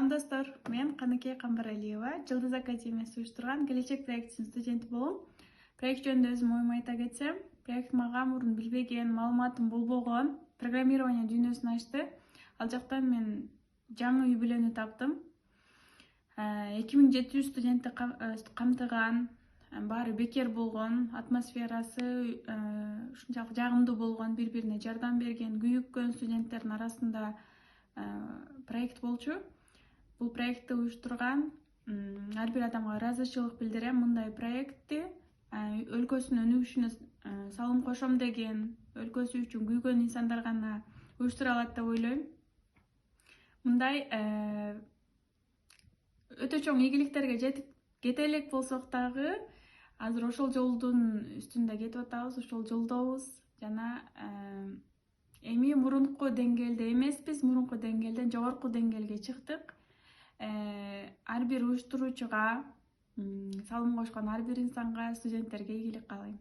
Салам достор, мен Каныкей Камбаралиева, Жылдыз академиясы уюштурган келечек проектинин студенти болом. Проект жөнүндө өзүм оюмду айта кетсем, проект мага мурун билбеген, маалыматым болбогон программирование дүйнөсүн ачты. Ал жактан мен жаңы үй бүлөнү таптым. 2700 студентти камтыган, баары бекер болгон, атмосферасы ушунчалык жагымдуу болгон, бири-бирине жардам берген, күйүккөн студенттердин арасында проект болчу. Бул проектти уюштурган ар бир адамга ыраазычылык билдирем. Мындай проектти өлкөсүнүн өнүгүшүнө салым кошом деген, өлкөсү үчүн күйгөн инсандар гана уюштура алат деп ойлойм. Мындай өтө чоң ийгиликтерге жетип кете элек болсок дагы, азыр ошол жолдун үстүндө кетип атабыз, ошол жолдобуз жана эми мурунку деңгээлде эмеспиз, мурунку деңгээлден жогорку деңгээлге чыктык. Ар бир уюштуруучуга, салым кошкон ар бир инсанга, студенттерге ийгилик каалайм.